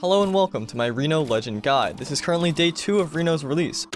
Hello and welcome to my Reno Legend Guide. This is currently day 2 of Reno's release.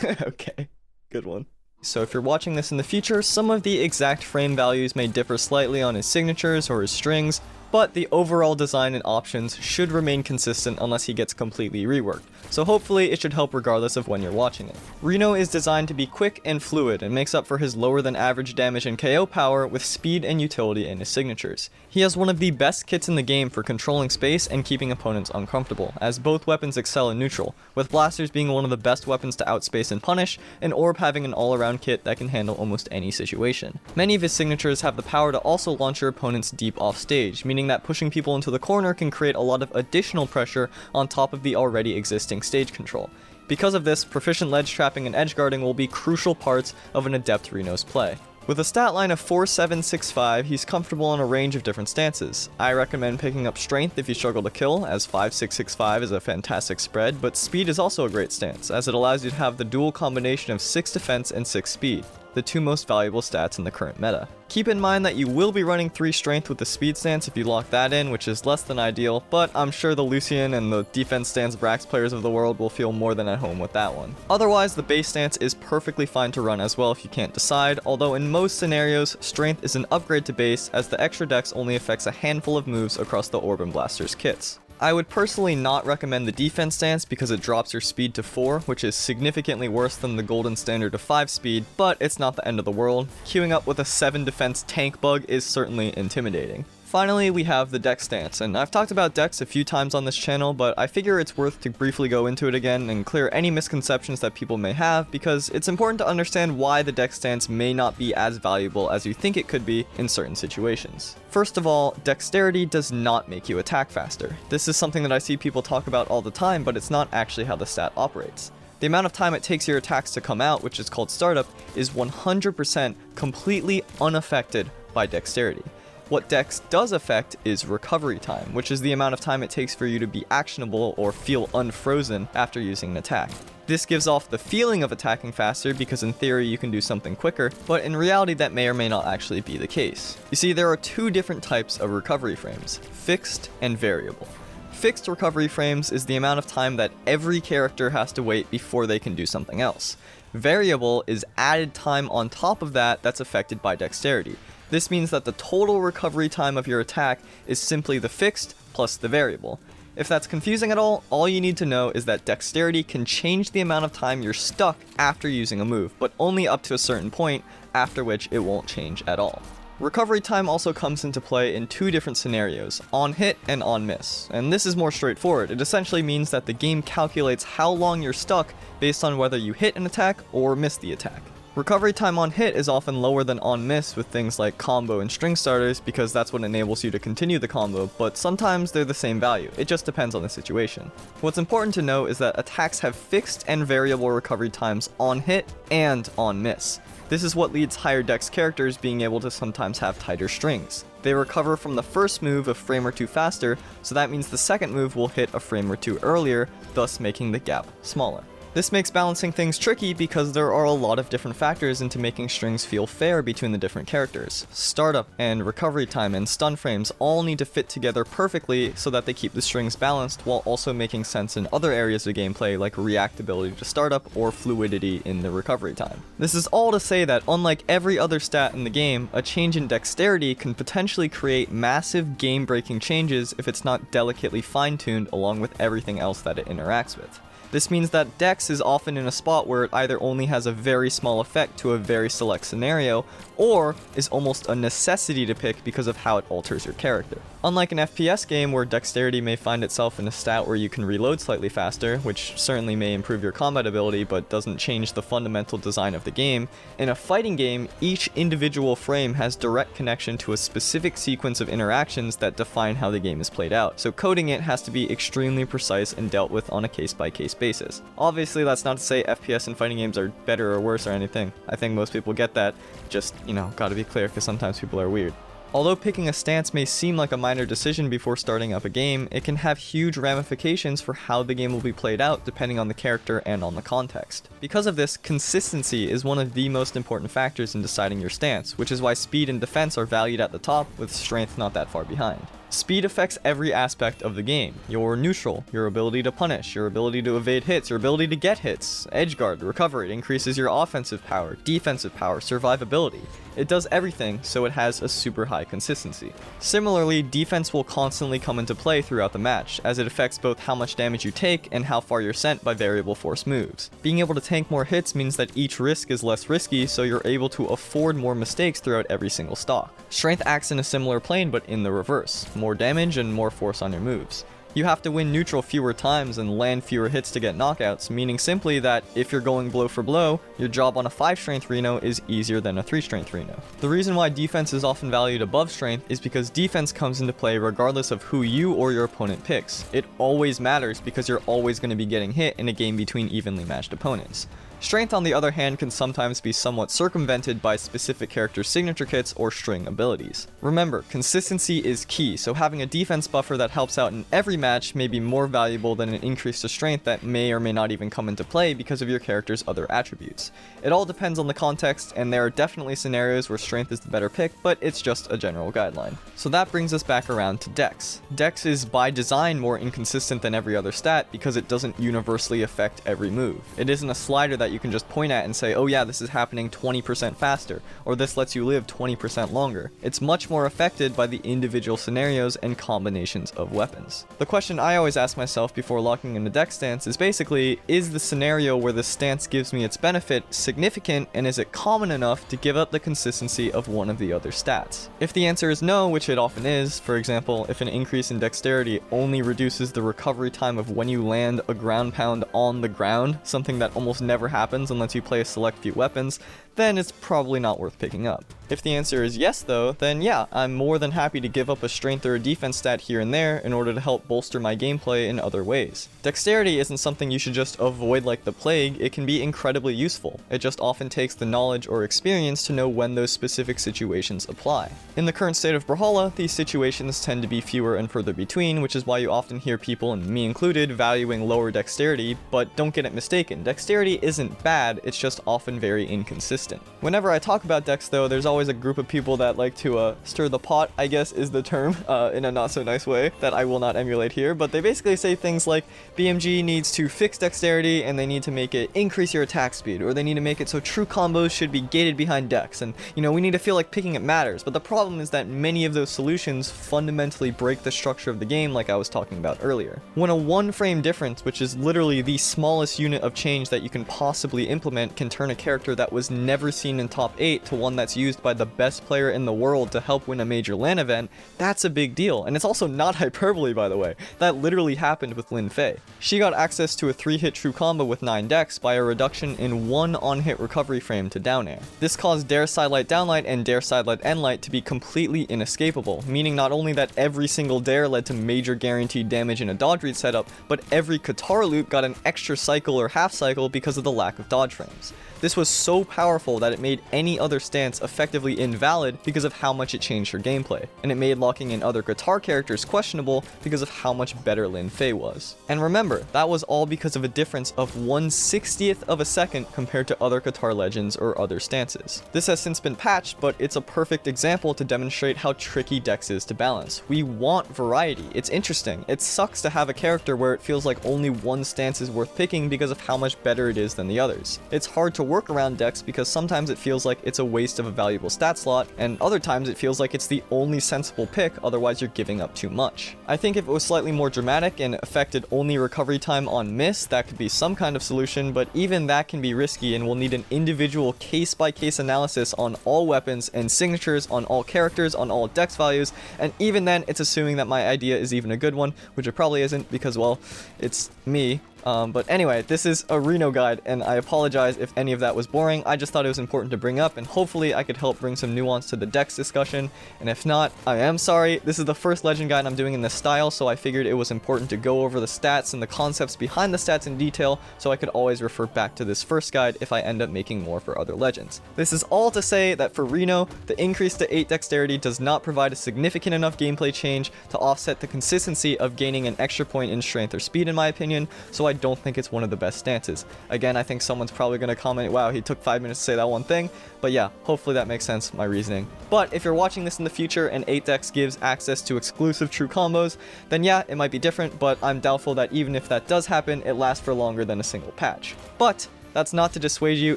Okay, good one. So if you're watching this in the future, some of the exact frame values may differ slightly on his signatures or his strings, but the overall design and options should remain consistent unless he gets completely reworked, so hopefully it should help regardless of when you're watching it. Reno is designed to be quick and fluid and makes up for his lower than average damage and KO power with speed and utility in his signatures. He has one of the best kits in the game for controlling space and keeping opponents uncomfortable, as both weapons excel in neutral, with blasters being one of the best weapons to outspace and punish, and Orb having an all-around kit that can handle almost any situation. Many of his signatures have the power to also launch your opponents deep off stage, meaning that pushing people into the corner can create a lot of additional pressure on top of the already existing stage control. Because of this, proficient ledge trapping and edge guarding will be crucial parts of an adept Reno's play. With a stat line of 4-7-6-5, he's comfortable on a range of different stances. I recommend picking up strength if you struggle to kill, as 5-6-6-5 is a fantastic spread, but speed is also a great stance, as it allows you to have the dual combination of 6 defense and 6 speed, the two most valuable stats in the current meta. Keep in mind that you will be running 3 strength with the speed stance if you lock that in, which is less than ideal, but I'm sure the Lucian and the defense stance Brax players of the world will feel more than at home with that one. Otherwise, the base stance is perfectly fine to run as well if you can't decide, although in most scenarios, strength is an upgrade to base, as the extra dex only affects a handful of moves across the Orb and Blasters kits. I would personally not recommend the defense stance because it drops your speed to 4, which is significantly worse than the golden standard of 5 speed, but it's not the end of the world. Queuing up with a 7 defense tank bug is certainly intimidating. Finally, we have the dex stance, and I've talked about dex a few times on this channel, but I figure it's worth to briefly go into it again and clear any misconceptions that people may have, because it's important to understand why the dex stance may not be as valuable as you think it could be in certain situations. First of all, dexterity does not make you attack faster. This is something that I see people talk about all the time, but it's not actually how the stat operates. The amount of time it takes your attacks to come out, which is called startup, is 100% completely unaffected by dexterity. What dex does affect is recovery time, which is the amount of time it takes for you to be actionable or feel unfrozen after using an attack. This gives off the feeling of attacking faster because in theory you can do something quicker, but in reality that may or may not actually be the case. You see, there are 2 different types of recovery frames, fixed and variable. Fixed recovery frames is the amount of time that every character has to wait before they can do something else. Variable is added time on top of that that's affected by dexterity. This means that the total recovery time of your attack is simply the fixed plus the variable. If that's confusing at all you need to know is that dexterity can change the amount of time you're stuck after using a move, but only up to a certain point, after which it won't change at all. Recovery time also comes into play in 2 different scenarios, on hit and on miss, and this is more straightforward. It essentially means that the game calculates how long you're stuck based on whether you hit an attack or miss the attack. Recovery time on hit is often lower than on miss with things like combo and string starters because that's what enables you to continue the combo, but sometimes they're the same value. It just depends on the situation. What's important to know is that attacks have fixed and variable recovery times on hit and on miss. This is what leads higher dex characters being able to sometimes have tighter strings. They recover from the first move a frame or 2 faster, so that means the second move will hit a frame or 2 earlier, thus making the gap smaller. This makes balancing things tricky because there are a lot of different factors into making strings feel fair between the different characters. Startup and recovery time and stun frames all need to fit together perfectly so that they keep the strings balanced while also making sense in other areas of gameplay like reactability to startup or fluidity in the recovery time. This is all to say that unlike every other stat in the game, a change in dexterity can potentially create massive game-breaking changes if it's not delicately fine-tuned along with everything else that it interacts with. This means that dex is often in a spot where it either only has a very small effect to a very select scenario, or is almost a necessity to pick because of how it alters your character. Unlike an FPS game where dexterity may find itself in a stat where you can reload slightly faster, which certainly may improve your combat ability but doesn't change the fundamental design of the game, in a fighting game, each individual frame has direct connection to a specific sequence of interactions that define how the game is played out, so coding it has to be extremely precise and dealt with on a case-by-case basis. Obviously, that's not to say FPS and fighting games are better or worse or anything. I think most people get that, just, gotta be clear because sometimes people are weird. Although picking a stance may seem like a minor decision before starting up a game, it can have huge ramifications for how the game will be played out depending on the character and on the context. Because of this, consistency is one of the most important factors in deciding your stance, which is why speed and defense are valued at the top, with strength not that far behind. Speed affects every aspect of the game. Your neutral, your ability to punish, your ability to evade hits, your ability to get hits, edgeguard, recover. It increases your offensive power, defensive power, survivability. It does everything, so it has a super high consistency. Similarly, defense will constantly come into play throughout the match, as it affects both how much damage you take and how far you're sent by variable force moves. Being able to tank more hits means that each risk is less risky, so you're able to afford more mistakes throughout every single stock. Strength acts in a similar plane, but in the reverse. More damage and more force on your moves. You have to win neutral fewer times and land fewer hits to get knockouts, meaning simply that if you're going blow for blow, your job on a 5 strength Reno is easier than a 3 strength Reno. The reason why defense is often valued above strength is because defense comes into play regardless of who you or your opponent picks. It always matters because you're always going to be getting hit in a game between evenly matched opponents. Strength, on the other hand, can sometimes be somewhat circumvented by specific character signature kits or string abilities. Remember, consistency is key, so having a defense buffer that helps out in every match may be more valuable than an increase to strength that may or may not even come into play because of your character's other attributes. It all depends on the context, and there are definitely scenarios where strength is the better pick, but it's just a general guideline. So that brings us back around to dex. Dex is by design more inconsistent than every other stat because it doesn't universally affect every move. It isn't a slider that you can just point at and say, oh yeah, this is happening 20% faster, or this lets you live 20% longer. It's much more affected by the individual scenarios and combinations of weapons. The question I always ask myself before locking in a dex stance is basically, is the scenario where the stance gives me its benefit significant, and is it common enough to give up the consistency of one of the other stats? If the answer is no, which it often is, for example, if an increase in dexterity only reduces the recovery time of when you land a ground pound on the ground, something that almost never happens unless you play a select few weapons, then it's probably not worth picking up. If the answer is yes though, then yeah, I'm more than happy to give up a strength or a defense stat here and there in order to help bolster my gameplay in other ways. Dexterity isn't something you should just avoid like the plague. It can be incredibly useful. It just often takes the knowledge or experience to know when those specific situations apply. In the current state of Brawlhalla, these situations tend to be fewer and further between, which is why you often hear people, and me included, valuing lower dexterity, but don't get it mistaken, dexterity isn't bad, it's just often very inconsistent. Whenever I talk about dex though, there's always a group of people that like to stir the pot, I guess is the term, in a not so nice way, that I will not emulate here, but they basically say things like, BMG needs to fix dexterity and they need to make it increase your attack speed, or they need to make it so true combos should be gated behind dex, and you know, we need to feel like picking it matters. But the problem is that many of those solutions fundamentally break the structure of the game like I was talking about earlier. When a 1 frame difference, which is literally the smallest unit of change that you can possibly implement, can turn a character that was never seen in top 8 to one that's used by the best player in the world to help win a major LAN event, that's a big deal. And it's also not hyperbole, by the way. That literally happened with Lin Fei. She got access to a 3-hit true combo with 9 dex by a reduction in 1 on-hit recovery frame to down air. This caused Dare Sidelight Downlight and Dare Sidelight Endlight to be completely inescapable, meaning not only that every single dare led to major guaranteed damage in a dodge read setup, but every Katara loop got an extra cycle or half cycle because of the lack of dodge frames. This was so powerful that it made any other stance effectively invalid because of how much it changed her gameplay, and it made locking in other Guitar characters questionable because of how much better Lin Fei was. And remember, that was all because of a difference of 1/60th of a second compared to other Guitar legends or other stances. This has since been patched, but it's a perfect example to demonstrate how tricky dex is to balance. We want variety, it's interesting. It sucks to have a character where it feels like only one stance is worth picking because of how much better it is than the others. It's hard to work around dex because sometimes it feels like it's a waste of a valuable stat slot, and other times it feels like it's the only sensible pick, otherwise you're giving up too much. I think if it was slightly more dramatic and affected only recovery time on miss, that could be some kind of solution, but even that can be risky and will need an individual case-by-case analysis on all weapons and signatures, on all characters, on all dex values, and even then it's assuming that my idea is even a good one, which it probably isn't because, well, it's me. But anyway, this is a Reno guide, and I apologize if any of that was boring. I just thought it was important to bring up, and hopefully I could help bring some nuance to the dex discussion, and if not, I am sorry. This is the first legend guide I'm doing in this style, so I figured it was important to go over the stats and the concepts behind the stats in detail, so I could always refer back to this first guide if I end up making more for other legends. This is all to say that for Reno, the increase to 8 dexterity does not provide a significant enough gameplay change to offset the consistency of gaining an extra point in strength or speed, in my opinion, so I I don't think it's one of the best stances. Again, I think someone's probably going to comment, wow, he took 5 minutes to say that one thing, but yeah, hopefully that makes sense, my reasoning. But if you're watching this in the future and 8 dex gives access to exclusive true combos, then yeah, it might be different, but I'm doubtful that even if that does happen, it lasts for longer than a single patch. But that's not to dissuade you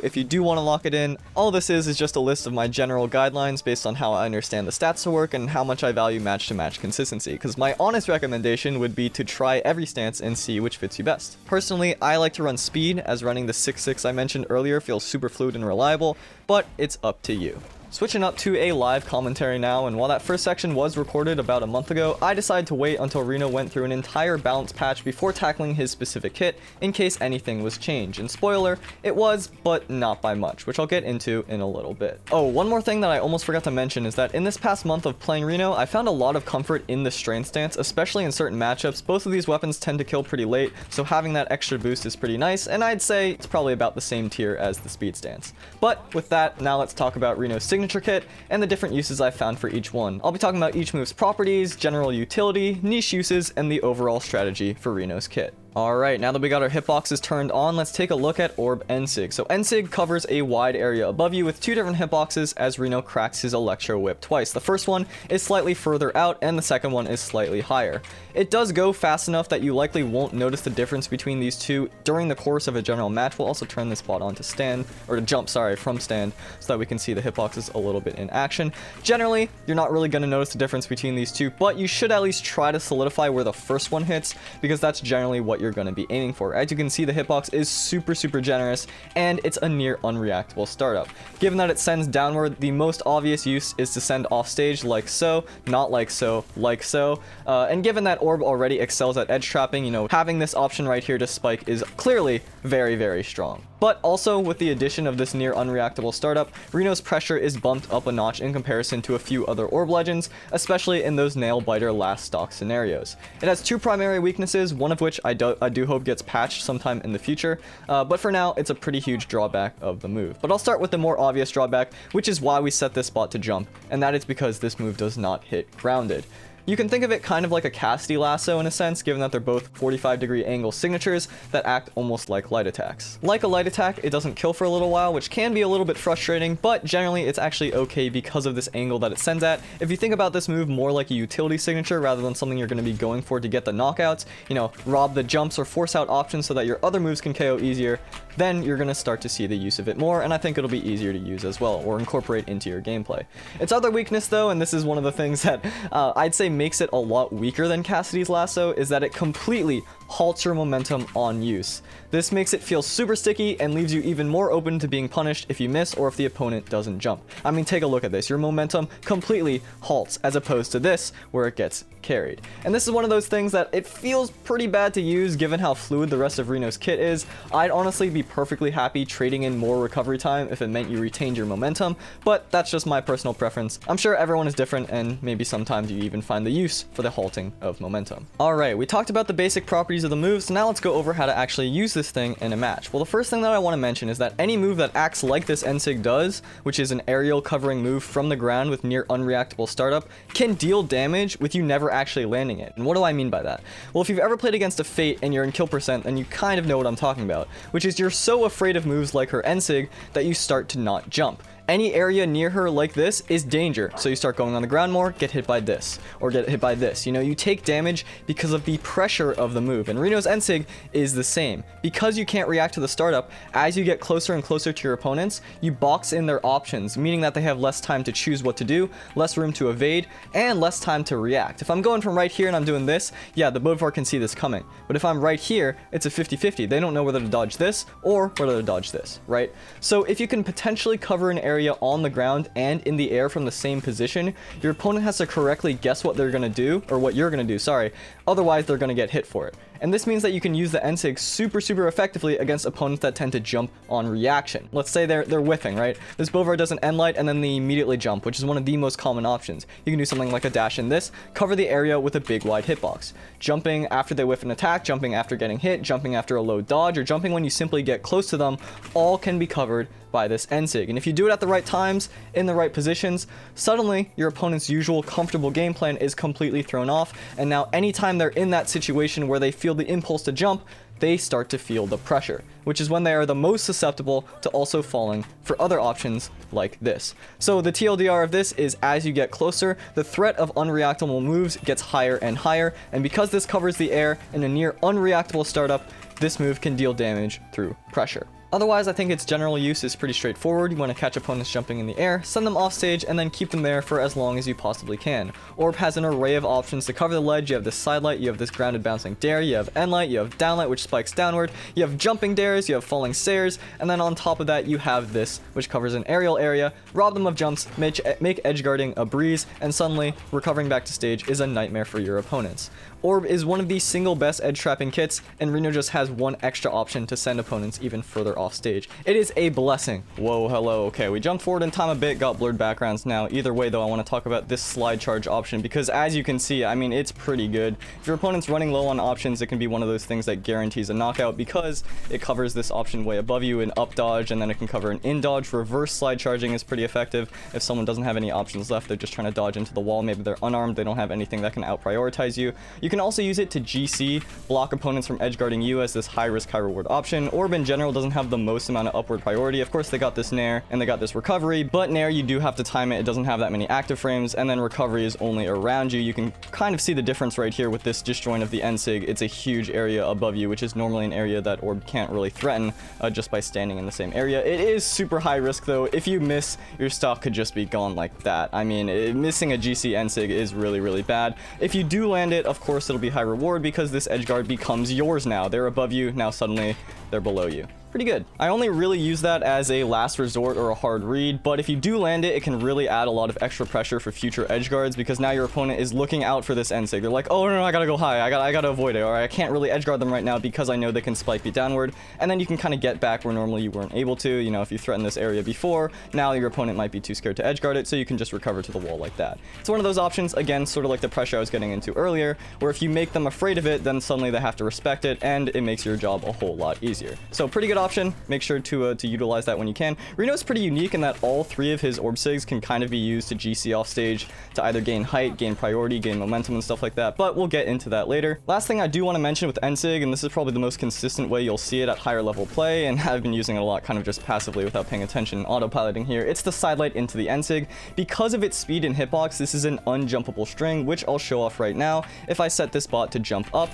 if you do want to lock it in. All this is just a list of my general guidelines based on how I understand the stats to work and how much I value match-to-match consistency, because my honest recommendation would be to try every stance and see which fits you best. Personally, I like to run speed, as running the 6-6 I mentioned earlier feels super fluid and reliable, but it's up to you. Switching up to a live commentary now, and while that first section was recorded about a month ago, I decided to wait until Reno went through an entire balance patch before tackling his specific kit in case anything was changed. And spoiler, it was, but not by much, which I'll get into in a little bit. Oh, one more thing that I almost forgot to mention is that in this past month of playing Reno, I found a lot of comfort in the strength stance, especially in certain matchups. Both of these weapons tend to kill pretty late, so having that extra boost is pretty nice, and I'd say it's probably about the same tier as the speed stance. But with that, now let's talk about Reno's signature kit and the different uses I've found for each one. I'll be talking about each move's properties, general utility, niche uses, and the overall strategy for Reno's kit. Alright, now that we got our hitboxes turned on, let's take a look at Orb NSig. So NSig covers a wide area above you with 2 different hitboxes as Reno cracks his Electro Whip twice. The first one is slightly further out and the second one is slightly higher. It does go fast enough that you likely won't notice the difference between these two during the course of a general match. We'll also turn this bot on to stand, or to jump, sorry, from stand, so that we can see the hitboxes a little bit in action. Generally, you're not really going to notice the difference between these two, but you should at least try to solidify where the first one hits, because that's generally what you're going to be aiming for. As you can see, the hitbox is super generous, and it's a near unreactable startup. Given that it sends downward, the most obvious use is to send off stage like so, not like so, like so. And given that Orb already excels at edge trapping, you know, having this option right here to spike is clearly very strong. But also, with the addition of this near unreactable startup, Reno's pressure is bumped up a notch in comparison to a few other Orb legends, especially in those nail-biter last stock scenarios. It has 2 primary weaknesses, one of which I do hope gets patched sometime in the future, but for now, it's a pretty huge drawback of the move. But I'll start with the more obvious drawback, which is why we set this bot to jump, and that is because this move does not hit grounded. You can think of it kind of like a Cassidy lasso in a sense, given that they're both 45-degree angle signatures that act almost like light attacks. Like a light attack, it doesn't kill for a little while, which can be a little bit frustrating, but generally it's actually okay because of this angle that it sends at. If you think about this move more like a utility signature rather than something you're going to be going for to get the knockouts, you know, rob the jumps or force out options so that your other moves can KO easier, then you're going to start to see the use of it more, and I think it'll be easier to use as well, or incorporate into your gameplay. Its other weakness though, and this is one of the things that I'd say makes it a lot weaker than Cassidy's lasso, is that it completely halts your momentum on use. This makes it feel super sticky and leaves you even more open to being punished if you miss or if the opponent doesn't jump. I mean, take a look at this. Your momentum completely halts, as opposed to this, where it gets carried. And this is one of those things that it feels pretty bad to use given how fluid the rest of Reno's kit is. I'd honestly be perfectly happy trading in more recovery time if it meant you retained your momentum, but that's just my personal preference. I'm sure everyone is different, and maybe sometimes you even find the use for the halting of momentum. Alright, we talked about the basic properties of the move, so now let's go over how to actually use this thing in a match. Well, the first thing that I want to mention is that any move that acts like this NSig does, which is an aerial covering move from the ground with near unreactable startup, can deal damage with you never actually landing it. And what do I mean by that? Well, if you've ever played against a Fate and you're in kill percent, then you kind of know what I'm talking about, which is you're so afraid of moves like her NSig that you start to not jump. Any area near her like this is danger, so you start going on the ground more, get hit by this, or get hit by this. You know, you take damage because of the pressure of the move, and Reno's NSig is the same. Because you can't react to the startup, as you get closer and closer to your opponents, you box in their options, meaning that they have less time to choose what to do, less room to evade, and less time to react. If I'm going from right here and I'm doing this, yeah, the Bodvar can see this coming. But if I'm right here, it's a 50-50. They don't know whether to dodge this or whether to dodge this, right? So if you can potentially cover an area on the ground and in the air from the same position, your opponent has to correctly guess what they're going to do, or what you're going to do, sorry. Otherwise, they're going to get hit for it. And this means that you can use the NSig super effectively against opponents that tend to jump on reaction. Let's say they're whiffing, right? This Bodvar does an end light and then they immediately jump, which is one of the most common options. You can do something like a dash in this, cover the area with a big wide hitbox. Jumping after they whiff an attack, jumping after getting hit, jumping after a low dodge, or jumping when you simply get close to them, all can be covered by this NSig. And if you do it at the right times, in the right positions, suddenly your opponent's usual comfortable game plan is completely thrown off, and now anytime time they're in that situation where they feel the impulse to jump, they start to feel the pressure, which is when they are the most susceptible to also falling for other options like this. So the TLDR of this is, as you get closer, the threat of unreactable moves gets higher and higher, and because this covers the air in a near unreactable startup, this move can deal damage through pressure. Otherwise, I think its general use is pretty straightforward. You want to catch opponents jumping in the air, send them off stage, and then keep them there for as long as you possibly can. Orb has an array of options to cover the ledge. You have this sidelight, you have this grounded bouncing dare, you have endlight, you have downlight, which spikes downward, you have jumping dares, you have falling stairs, and then on top of that, you have this, which covers an aerial area. Rob them of jumps, make edge guarding a breeze, and suddenly, recovering back to stage is a nightmare for your opponents. Orb is one of the single best edge trapping kits, and Reno just has one extra option to send opponents even further off stage. It is a blessing. Whoa, hello. Okay, we jumped forward in time a bit, got blurred backgrounds now. Either way, though, I want to talk about this slide charge option because, as you can see, I mean, it's pretty good. If your opponent's running low on options, it can be one of those things that guarantees a knockout because it covers this option way above you, an up dodge, and then it can cover an in dodge. Reverse slide charging is pretty effective. If someone doesn't have any options left, they're just trying to dodge into the wall. Maybe they're unarmed, they don't have anything that can out prioritize you. You can also use it to GC, block opponents from edge guarding you as this high risk, high reward option. Orb in general doesn't have the most amount of upward priority. Of course, they got this nair and they got this recovery, but nair you do have to time it. It doesn't have that many active frames, and then recovery is only around you. You can kind of see the difference right here with this disjoint of the NSig. It's a huge area above you, which is normally an area that Orb can't really threaten just by standing in the same area. It is super high risk though. If you miss, your stock could just be gone like that. I mean, missing a GC NSig is really, really bad. If you do land it, of course, it'll be high reward because this edge guard becomes yours now. They're above you, now suddenly they're below you. Pretty good. I only really use that as a last resort or a hard read, but if you do land it, it can really add a lot of extra pressure for future edge guards because now your opponent is looking out for this NSig. They're like, oh no, I gotta go high, I gotta avoid it, or I can't really edge guard them right now because I know they can spike me downward, and then you can kind of get back where normally you weren't able to. You know, if you threatened this area before, now your opponent might be too scared to edge guard it, so you can just recover to the wall like that. It's one of those options, again, sort of like the pressure I was getting into earlier, where if you make them afraid of it, then suddenly they have to respect it, and it makes your job a whole lot easier. So pretty good option. Make sure to utilize that when you can. Reno's pretty unique in that all three of his Orb SIGs can kind of be used to GC off stage to either gain height, gain priority, gain momentum, and stuff like that, but we'll get into that later. Last thing I do want to mention with NSig, and this is probably the most consistent way you'll see it at higher level play, and I've been using it a lot kind of just passively without paying attention, autopiloting here, it's the sidelight into the NSig. Because of its speed and hitbox, this is an unjumpable string, which I'll show off right now. If I set this bot to jump up,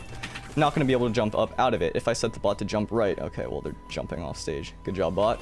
not going to be able to jump up out of it. If I set the bot to jump right, okay, well, they're jumping off stage. Good job, bot.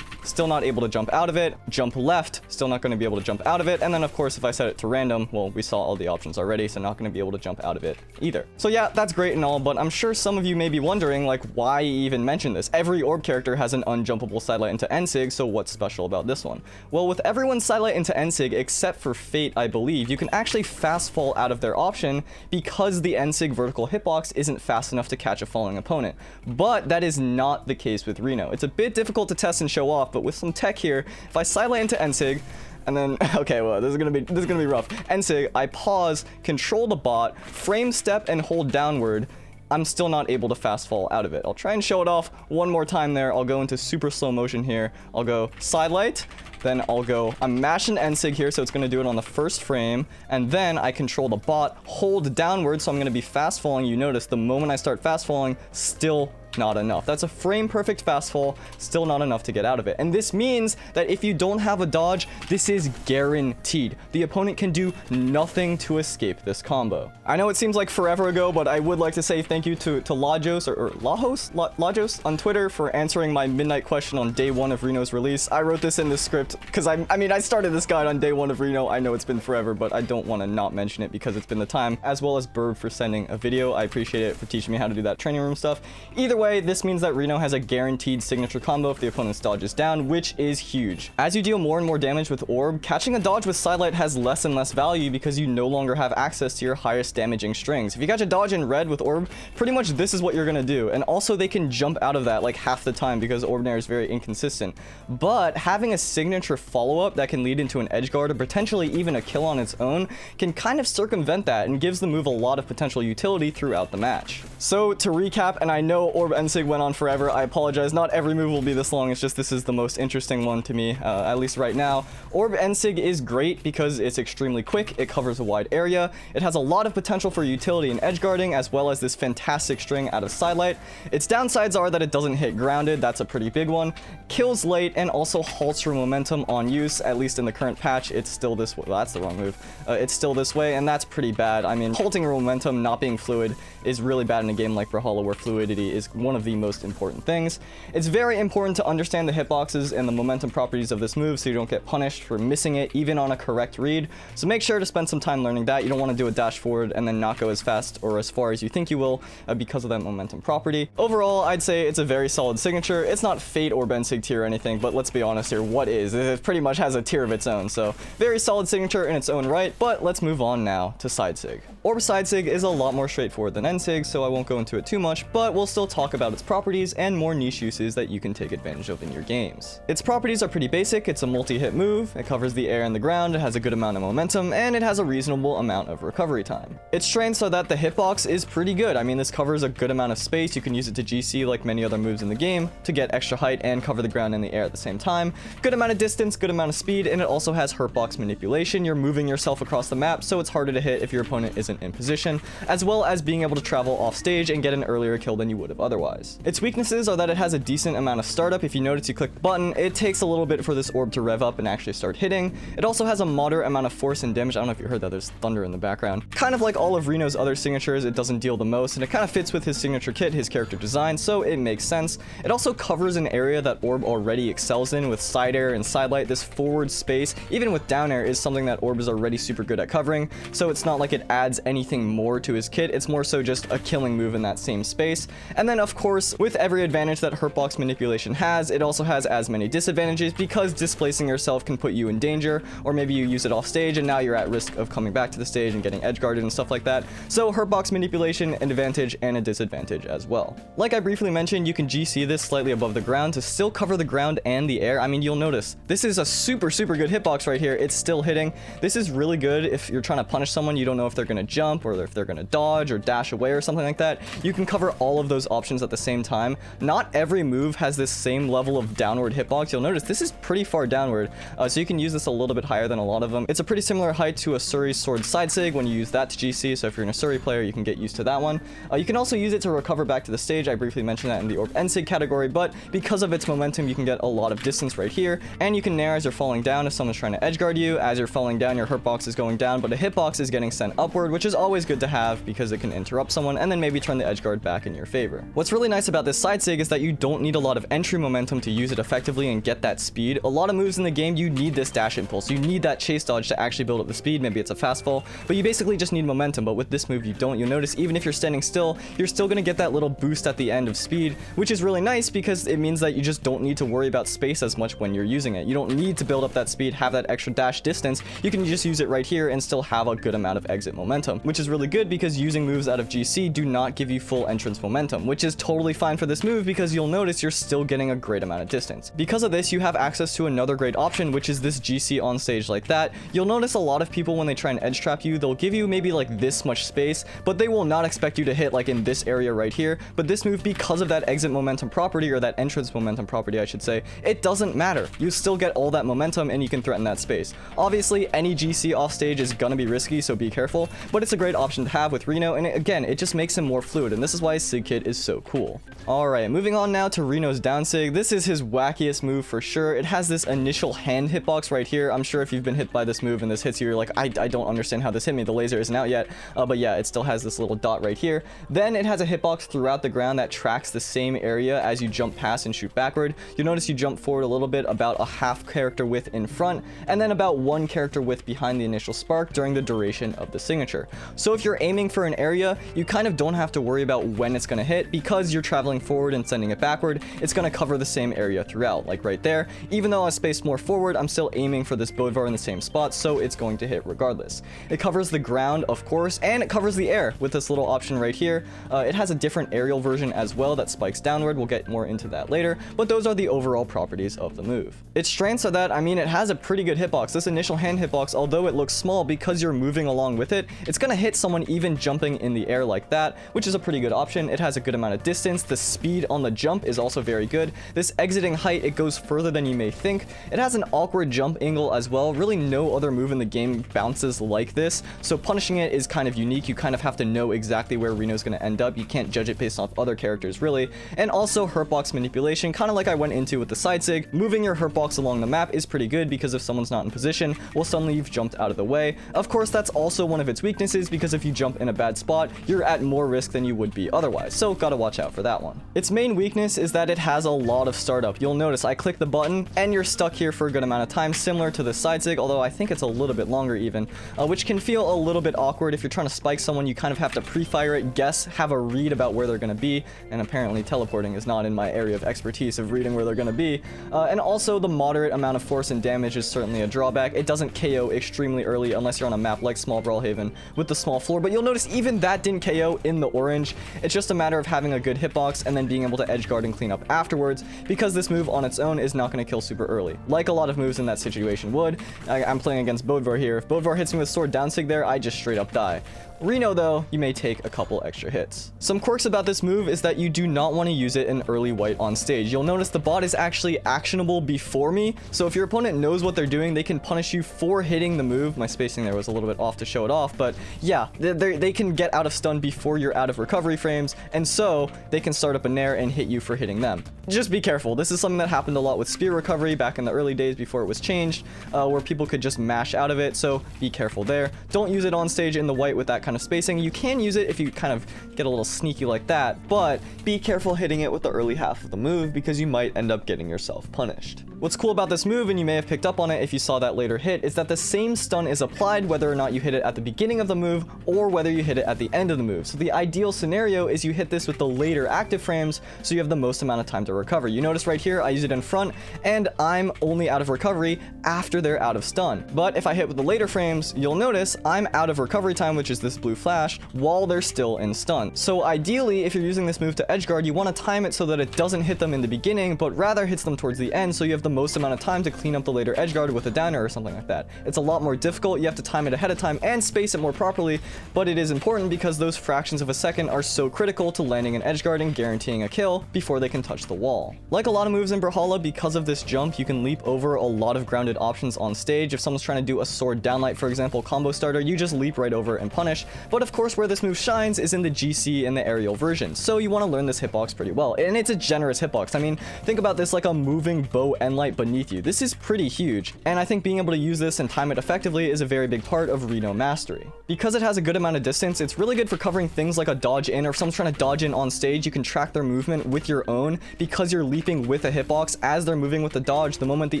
Still not able to jump out of it. Jump left, still not going to be able to jump out of it. And then, of course, if I set it to random, well, we saw all the options already, so not going to be able to jump out of it either. So yeah, that's great and all, but I'm sure some of you may be wondering, like, why even mention this? Every Orb character has an unjumpable sidelight into NSig, so what's special about this one? Well, with everyone's sidelight into NSig, except for Fate, I believe, you can actually fast fall out of their option because the NSig vertical hitbox isn't fast enough to catch a falling opponent. But that is not the case with Reno. It's a bit difficult to test and show off, but with some tech here, if I sidelight into NSig, and then, okay, well, this is gonna be rough. NSig, I pause, control the bot, frame step, and hold downward, I'm still not able to fast fall out of it. I'll try and show it off one more time there. I'll go into super slow motion here. I'll go sidelight, then I'll go, I'm mashing NSig here, so it's gonna do it on the first frame, and then I control the bot, hold downward, so I'm gonna be fast falling. You notice the moment I start fast falling, still not enough. That's a frame perfect fast fall, still not enough to get out of it. And this means that if you don't have a dodge, this is guaranteed. The opponent can do nothing to escape this combo. I know it seems like forever ago, but I would like to say thank you to Lajos or Lajos on Twitter for answering my midnight question on day one of Reno's release. I wrote this in the script because I mean I started this guide on day one of Reno. I know it's been forever, but I don't want to not mention it because it's been the time, as well as Burb for sending a video. I appreciate it for teaching me how to do that training room stuff. Either way, this means that Reno has a guaranteed signature combo if the opponent's dodge is down, which is huge. As you deal more and more damage with Orb, catching a dodge with sidelight has less and less value because you no longer have access to your highest damaging strings. If you catch a dodge in red with Orb, pretty much this is what you're gonna do. And also they can jump out of that like half the time because Orb Nair is very inconsistent. But having a signature follow-up that can lead into an edge guard or potentially even a kill on its own can kind of circumvent that and gives the move a lot of potential utility throughout the match. So to recap, and I know Orb NSig went on forever, I apologize, not every move will be this long, it's just this is the most interesting one to me, at least right now. Orb NSig is great because it's extremely quick, it covers a wide area, it has a lot of potential for utility and edge guarding, as well as this fantastic string out of sidelight. Its downsides are that it doesn't hit grounded, that's a pretty big one, kills late, and also halts your momentum on use, at least in the current patch, it's still this way. Well, that's the wrong move. It's still this way, and that's pretty bad. I mean, halting your momentum, not being fluid, is really bad in a game like Brawlhalla, where fluidity is one of the most important things. It's very important to understand the hitboxes and the momentum properties of this move so you don't get punished for missing it, even on a correct read. So make sure to spend some time learning that. You don't want to do a dash forward and then not go as fast or as far as you think you will because of that momentum property. Overall, I'd say it's a very solid signature. It's not Fate or NSig tier or anything, but let's be honest here, what is? It pretty much has a tier of its own, so very solid signature in its own right, but let's move on now to SSig. Orb SSig is a lot more straightforward than NSig, so I won't go into it too much, but we'll still talk about its properties and more niche uses that you can take advantage of in your games. Its properties are pretty basic. It's a multi-hit move, it covers the air and the ground, it has a good amount of momentum, and it has a reasonable amount of recovery time. It's trained so that the hitbox is pretty good. I mean, this covers a good amount of space. You can use it to GC like many other moves in the game to get extra height and cover the ground and the air at the same time. Good amount of distance, good amount of speed, and it also has hurtbox manipulation. You're moving yourself across the map, so it's harder to hit if your opponent isn't in position, as well as being able to travel off stage and get an earlier kill than you would have otherwise. Its weaknesses are that it has a decent amount of startup. If you notice, you click the button, it takes a little bit for this orb to rev up and actually start hitting. It also has a moderate amount of force and damage. I don't know if you heard that, there's thunder in the background. Kind of like all of Reno's other signatures, it doesn't deal the most, and it kind of fits with his signature kit, his character design, so it makes sense. It also covers an area that Orb already excels in with side air and sidelight. This forward space, even with down air, is something that Orb is already super good at covering, so it's not like it adds anything more to his kit, it's more so just a killing move in that same space. And then of course, with every advantage that hurtbox manipulation has, it also has as many disadvantages because displacing yourself can put you in danger, or maybe you use it off stage and now you're at risk of coming back to the stage and getting edge guarded and stuff like that. So hurtbox manipulation, an advantage and a disadvantage as well. Like I briefly mentioned, you can GC this slightly above the ground to still cover the ground and the air. I mean, you'll notice this is a super good hitbox right here. It's still hitting. This is really good if you're trying to punish someone, you don't know if they're going to jump or if they're going to dodge or dash away or something like that. You can cover all of those options at the same time. Not every move has this same level of downward hitbox. You'll notice this is pretty far downward, so you can use this a little bit higher than a lot of them. It's a pretty similar height to a Suri's sword side sig when you use that to GC, so if you're an Suri player, you can get used to that one. You can also use it to recover back to the stage. I briefly mentioned that in the Orb NSig category, but because of its momentum, you can get a lot of distance right here, and you can nair as you're falling down if someone's trying to edge guard you. As you're falling down, your hurtbox is going down, but a hitbox is getting sent upward, which is always good to have because it can interrupt someone and then maybe turn the edge guard back in your favor. What's really nice about this side sig is that you don't need a lot of entry momentum to use it effectively and get that speed. A lot of moves in the game, you need this dash impulse. You need that chase dodge to actually build up the speed. Maybe it's a fast fall, but you basically just need momentum. But with this move, you don't. You'll notice even if you're standing still, you're still going to get that little boost at the end of speed, which is really nice because it means that you just don't need to worry about space as much when you're using it. You don't need to build up that speed, have that extra dash distance. You can just use it right here and still have a good amount of exit momentum, which is really good because using moves out of GC do not give you full entrance momentum, which is totally fine for this move because you'll notice you're still getting a great amount of distance. Because of this, you have access to another great option, which is this GC on stage like that. You'll notice a lot of people when they try and edge trap you, they'll give you maybe like this much space, but they will not expect you to hit like in this area right here. But this move, because of that exit momentum property, or that entrance momentum property I should say, it doesn't matter. You still get all that momentum and you can threaten that space. Obviously, any GC off stage is gonna be risky, so be careful, but it's a great option to have with Reno, and again, it just makes him more fluid, and this is why his sig kit is so cool. Alright, moving on now to Reno's down sig. This is his wackiest move for sure. It has this initial hand hitbox right here. I'm sure if you've been hit by this move and this hits you, you're like, I don't understand how this hit me. The laser isn't out yet. But yeah, it still has this little dot right here. Then it has a hitbox throughout the ground that tracks the same area as you jump past and shoot backward. You'll notice you jump forward a little bit, about a half character width in front, and then about 1 character width behind the initial spark during the duration of the signature. So if you're aiming for an area, you kind of don't have to worry about when it's going to hit because you're traveling forward and sending it backward. It's going to cover the same area throughout, like right there. Even though I spaced more forward, I'm still aiming for this Bodvar in the same spot, so it's going to hit regardless. It covers the ground, of course, and it covers the air with this little option right here. It has a different aerial version as well that spikes downward. We'll get more into that later, but those are the overall properties of the move. Its strengths are that, I mean, it has a pretty good hitbox. This initial hand hitbox, although it looks small, because you're moving along with it, it's gonna hit someone even jumping in the air like that, which is a pretty good option. It has a good amount of distance. The speed on the jump is also very good. This exiting height, it goes further than you may think. It has an awkward jump angle as well. Really no other move in the game bounces like this, so punishing it is kind of unique. You kind of have to know exactly where Reno's gonna end up. You can't judge it based off other characters really. And also hurtbox manipulation, kind of like I went into with the side sig. Moving your hurtbox along the map is pretty good because if someone's not in position, well, suddenly you've jumped out of the way. Of course, that's also one of its weaknesses because if you jump in a bad spot, you're at more risk than you would be otherwise, so gotta watch out for that one. Its main weakness is that it has a lot of startup. You'll notice I click the button and you're stuck here for a good amount of time, similar to the side sig, although I think it's a little bit longer even, which can feel a little bit awkward. If you're trying to spike someone, you kind of have to pre-fire it, guess, have a read about where they're gonna be, and apparently teleporting is not in my area of expertise of reading where they're gonna be. And also the moderate amount of force and damage is certainly a drawback. It doesn't KO extremely early unless you're on a map like Small Brawlhaven with the small floor, but you'll notice even that didn't KO in the orange. It's just a matter of having a good hitbox and then being able to edge guard and clean up afterwards, because this move on its own is not going to kill super early, like a lot of moves in that situation would. I'm playing against Bodvar here. If Bodvar hits me with sword down sig there, I just straight up die. Reno though, you may take a couple extra hits. Some quirks about this move is that you do not want to use it in early white on stage. You'll notice the bot is actually actionable before me, so if your opponent knows what they're doing, they can punish you for hitting the move. My spacing there was a little bit off to show it off, but yeah, they can get out of stun before you're out of recovery frames, and so they can start up a nair and hit you for hitting them. Just be careful. This is something that happened a lot with spear recovery back in the early days before it was changed, where people could just mash out of it, so be careful there. Don't use it on stage in the white with that kind of spacing. You can use it if you kind of get a little sneaky like that, but be careful hitting it with the early half of the move because you might end up getting yourself punished. What's cool about this move, and you may have picked up on it if you saw that later hit, is that the same stun is applied whether or not you hit it at the beginning of the move or whether you hit it at the end of the move. So the ideal scenario is you hit this with the later active frames so you have the most amount of time to recover. You notice right here I use it in front and I'm only out of recovery after they're out of stun. But if I hit with the later frames, you'll notice I'm out of recovery time, which is this blue flash, while they're still in stun. So ideally, if you're using this move to edgeguard, you want to time it so that it doesn't hit them in the beginning, but rather hits them towards the end so you have the most amount of time to clean up the later edgeguard with a downer or something like that. It's a lot more difficult. You have to time it ahead of time and space it more properly, but it is important because those fractions of a second are so critical to landing an edgeguard and guaranteeing a kill before they can touch the wall. Like a lot of moves in Brawlhalla, because of this jump, you can leap over a lot of grounded options on stage. If someone's trying to do a sword downlight, for example, combo starter, you just leap right over and punish. But of course, where this move shines is in the GC and the aerial version, so you want to learn this hitbox pretty well. And it's a generous hitbox. I mean, think about this like a moving bow end light beneath you. This is pretty huge, and I think being able to use this and time it effectively is a very big part of Reno mastery. Because it has a good amount of distance, it's really good for covering things like a dodge in, or if someone's trying to dodge in on stage, you can track their movement with your own because you're leaping with a hitbox as they're moving with the dodge. The moment the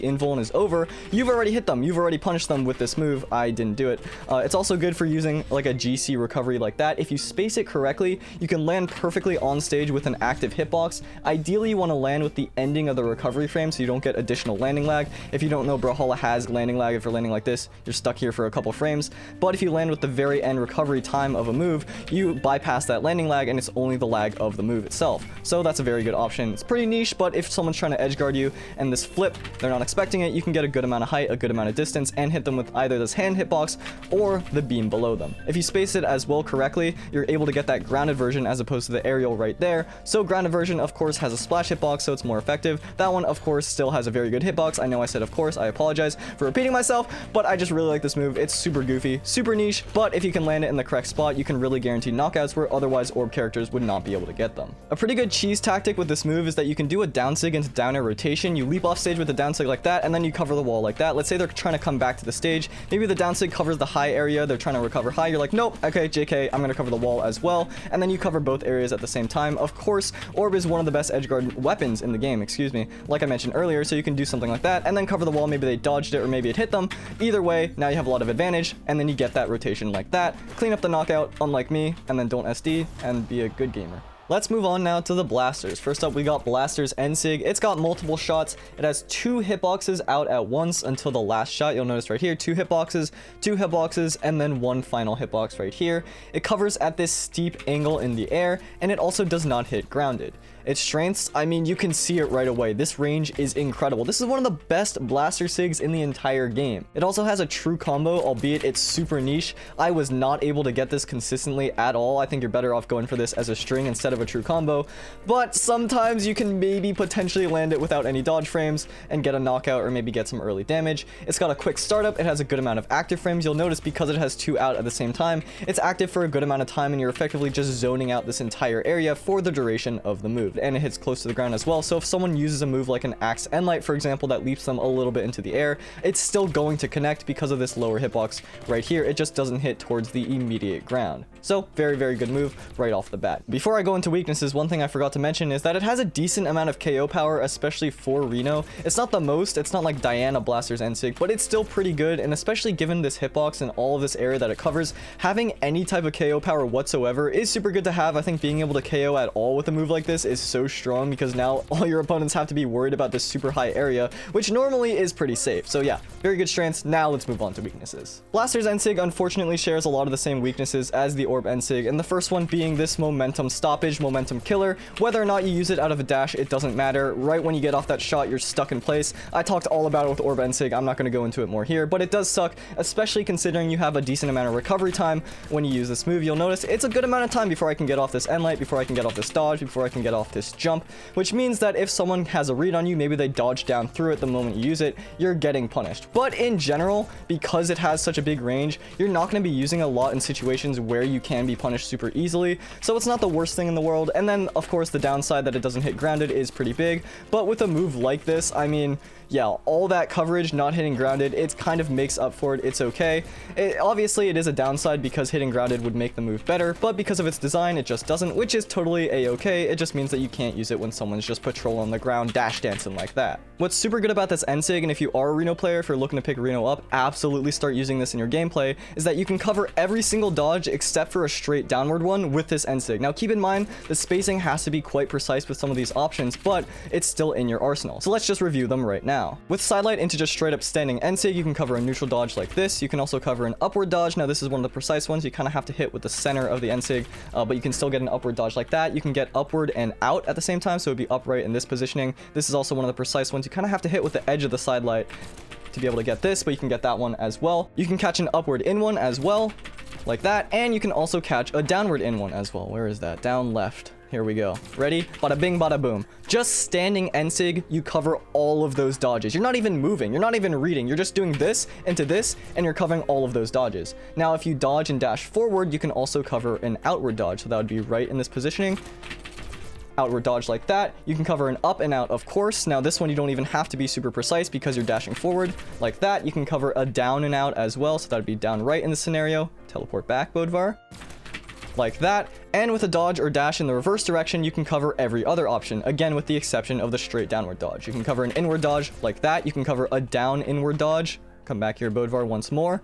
invuln is over, you've already hit them. You've already punished them with this move. I didn't do it. It's also good for using like a GC recovery like that. If you space it correctly, you can land perfectly on stage with an active hitbox. Ideally, you want to land with the ending of the recovery frame so you don't get additional landing lag. If you don't know, Brawlhalla has landing lag. If you're landing like this, you're stuck here for a couple frames. But if you land with the very end recovery time of a move, you bypass that landing lag and it's only the lag of the move itself. So that's a very good option. It's pretty niche, but if someone's trying to edge guard you and this flip, they're not expecting it, you can get a good amount of height, a good amount of distance, and hit them with either this hand hitbox or the beam below them. If you space it as well correctly, you're able to get that grounded version as opposed to the aerial right there. So grounded version, of course, has a splash hitbox, so it's more effective. That one, of course, still has a very good hitbox. I know I said of course, I apologize for repeating myself, but I just really like this move. It's super goofy, super niche, but if you can land it in the correct spot, you can really guarantee knockouts where otherwise orb characters would not be able to get them. A pretty good cheese tactic with this move is that you can do a down sig into down air rotation. You leap off stage with a down sig like that, and then you cover the wall like that. Let's say they're trying to come back to the stage. Maybe the down sig covers the high area. They're trying to recover high. You're like, nope, okay, JK, I'm going to cover the wall as well. And then you cover both areas at the same time. Of course, Orb is one of the best edgeguard weapons in the game, like I mentioned earlier, so you can do something like that and then cover the wall. Maybe they dodged it or maybe it hit them. Either way, now you have a lot of advantage, and then you get that rotation like that. Clean up the knockout, unlike me, and then don't SD and be a good gamer. Let's move on now to the blasters. First up, we got Blasters NSig. It's got multiple shots. It has 2 hitboxes out at once until the last shot. You'll notice right here, 2 hitboxes, and then 1 final hitbox right here. It covers at this steep angle in the air, and it also does not hit grounded. Its strengths, I mean, you can see it right away. This range is incredible. This is one of the best blaster sigs in the entire game. It also has a true combo, albeit it's super niche. I was not able to get this consistently at all. I think you're better off going for this as a string instead of a true combo, but sometimes you can maybe potentially land it without any dodge frames and get a knockout or maybe get some early damage. It's got a quick startup. It has a good amount of active frames. You'll notice because it has 2 out at the same time, it's active for a good amount of time, and you're effectively just zoning out this entire area for the duration of the move. And it hits close to the ground as well, so if someone uses a move like an axe endlight, for example, that leaps them a little bit into the air, it's still going to connect because of this lower hitbox right here. It just doesn't hit towards the immediate ground. So very, very good move right off the bat. Before I go into weaknesses, one thing I forgot to mention is that it has a decent amount of KO power, especially for Reno. It's not the most, it's not like Diana Blasters NSig, but it's still pretty good, and especially given this hitbox and all of this area that it covers, having any type of KO power whatsoever is super good to have. I think being able to KO at all with a move like this is so strong because now all your opponents have to be worried about this super high area, which normally is pretty safe. So yeah, very good strengths. Now let's move on to weaknesses. Blasters NSig unfortunately shares a lot of the same weaknesses as the Orb NSig, and the first one being this momentum stoppage, momentum killer. Whether or not you use it out of a dash, it doesn't matter. Right when you get off that shot, you're stuck in place. I talked all about it with Orb NSig. I'm not going to go into it more here, but it does suck, especially considering you have a decent amount of recovery time when you use this move. You'll notice it's a good amount of time before I can get off this endlight, before I can get off this dodge, before I can get off this jump, which means that if someone has a read on you, maybe they dodge down through it the moment you use it, you're getting punished. But in general, because it has such a big range, you're not going to be using a lot in situations where you can be punished super easily, so it's not the worst thing in the world. And then of course the downside that it doesn't hit grounded is pretty big, but with a move like this, I mean, yeah, all that coverage not hitting grounded, it kind of makes up for it. It's okay. Obviously it is a downside because hitting grounded would make the move better, but because of its design it just doesn't, which is totally a-okay. It just means that you can't use it when someone's just patrolling on the ground dash dancing like that. What's super good about this NSig, and if you are a Reno player, if you're looking to pick Reno up, absolutely start using this in your gameplay, is that you can cover every single dodge except for a straight downward one with this NSig. Now keep in mind the spacing has to be quite precise with some of these options, but it's still in your arsenal. So let's just review them right now. With sidelight into just straight up standing NSig, you can cover a neutral dodge like this. You can also cover an upward dodge. Now this is one of the precise ones. You kind of have to hit with the center of the NSig, but you can still get an upward dodge like that. You can get upward and out at the same time, so it'd be upright in this positioning. This is also one of the precise ones. You kind of have to hit with the edge of the sidelight to be able to get this, but you can get that one as well. You can catch an upward in one as well, like that, and you can also catch a downward in one as well. Where is that? Down left. Here we go. Ready? Bada bing, bada boom. Just standing NSig, you cover all of those dodges. You're not even moving. You're not even reading. You're just doing this into this, and you're covering all of those dodges. Now, if you dodge and dash forward, you can also cover an outward dodge. So that would be right in this positioning. Outward dodge like that. You can cover an up and out, of course. Now this one you don't even have to be super precise because you're dashing forward like that. You can cover a down and out as well, so that'd be down right in the scenario. Teleport back, Bodvar. Like that. And with a dodge or dash in the reverse direction, you can cover every other option, again with the exception of the straight downward dodge. You can cover an inward dodge like that. You can cover a down inward dodge. Come back here, Bodvar, once more.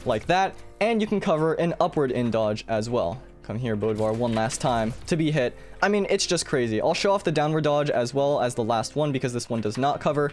Like that. And you can cover an upward in dodge as well. Come here, Bodvar, one last time to be hit. I mean, it's just crazy. I'll show off the downward dodge as well as the last one because this one does not cover.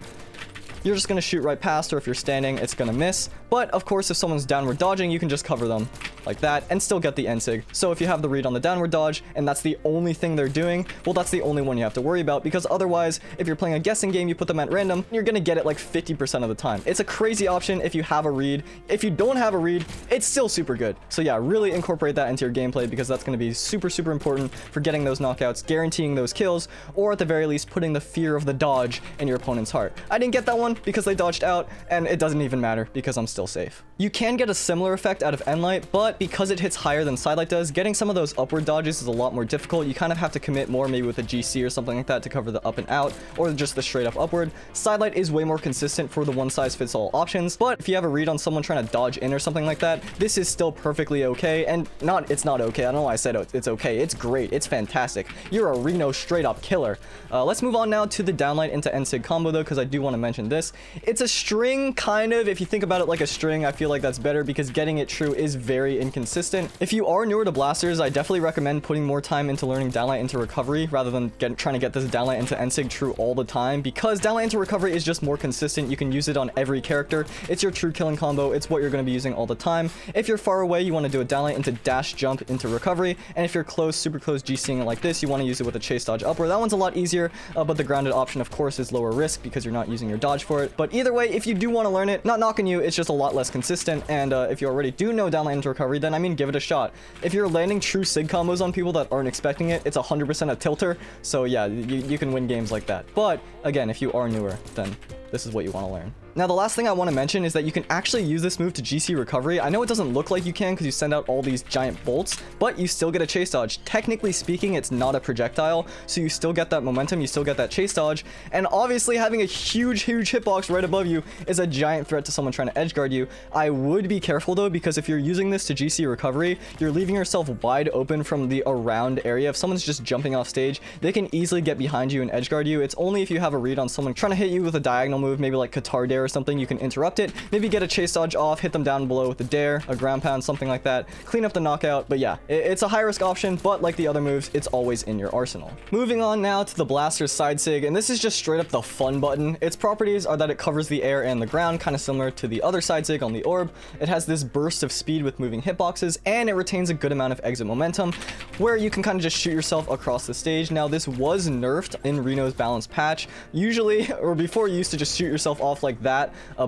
You're just going to shoot right past, or if you're standing, it's going to miss. But of course, if someone's downward dodging, you can just cover them like that and still get the NSig. So if you have the read on the downward dodge and that's the only thing they're doing, well, that's the only one you have to worry about, because otherwise, if you're playing a guessing game, you put them at random, you're going to get it like 50% of the time. It's a crazy option if you have a read. If you don't have a read, it's still super good. So yeah, really incorporate that into your gameplay because that's going to be super, super important for getting those knockouts, guaranteeing those kills, or at the very least, putting the fear of the dodge in your opponent's heart. I didn't get that one because they dodged out, and it doesn't even matter because I'm still safe. You can get a similar effect out of Endlight, but because it hits higher than Sidelight does, getting some of those upward dodges is a lot more difficult. You kind of have to commit more, maybe with a GC or something like that to cover the up and out, or just the straight up upward. Sidelight is way more consistent for the one-size-fits-all options, but if you have a read on someone trying to dodge in or something like that, this is still perfectly okay, and it's not okay. I don't know why I said it's okay. It's great. It's fantastic. You're a Reno straight up killer. Let's move on now to the downlight into NSig combo though, because I do want to mention this. miss. It's a string, kind of. If you think about it like a string, I feel like that's better because getting it true is very inconsistent. If you are newer to blasters, I definitely recommend putting more time into learning downlight into recovery rather than trying to get this downlight into NSig true all the time, because downlight into recovery is just more consistent. You can use it on every character. It's your true killing combo. It's what you're going to be using all the time. If you're far away, you want to do a downlight into dash jump into recovery, and if you're close, super close GCing it like this, you want to use it with a chase dodge upward. That one's a lot easier, but the grounded option, of course, is lower risk because you're not using your dodge for it. But either way, if you do want to learn it, not knocking you, it's just a lot less consistent. And if you already do know downlight into recovery, then I mean, give it a shot. If you're landing true sig combos on people that aren't expecting it, it's 100% a tilter. So yeah, you can win games like that. But again, if you are newer, then this is what you want to learn. Now, the last thing I want to mention is that you can actually use this move to GC recovery. I know it doesn't look like you can because you send out all these giant bolts, but you still get a chase dodge. Technically speaking, it's not a projectile, so you still get that momentum, you still get that chase dodge, and obviously having a huge hitbox right above you is a giant threat to someone trying to edgeguard you. I would be careful though, because if you're using this to GC recovery, you're leaving yourself wide open from the around area. If someone's just jumping off stage, they can easily get behind you and edgeguard you. It's only if you have a read on someone trying to hit you with a diagonal move, maybe like Qatar Dare or something, you can interrupt it, maybe get a chase dodge off, hit them down below with a dare, a ground pound, something like that, clean up the knockout. But yeah, it's a high risk option, but like the other moves, it's always in your arsenal. Moving on now to the blaster's side sig, and this is just straight up the fun button. Its properties are that it covers the air and the ground, kind of similar to the other side sig on the orb. It has this burst of speed with moving hitboxes, and it retains a good amount of exit momentum, where you can kind of just shoot yourself across the stage. Now, this was nerfed in Reno's balance patch. Usually, or before, you used to just shoot yourself off like that,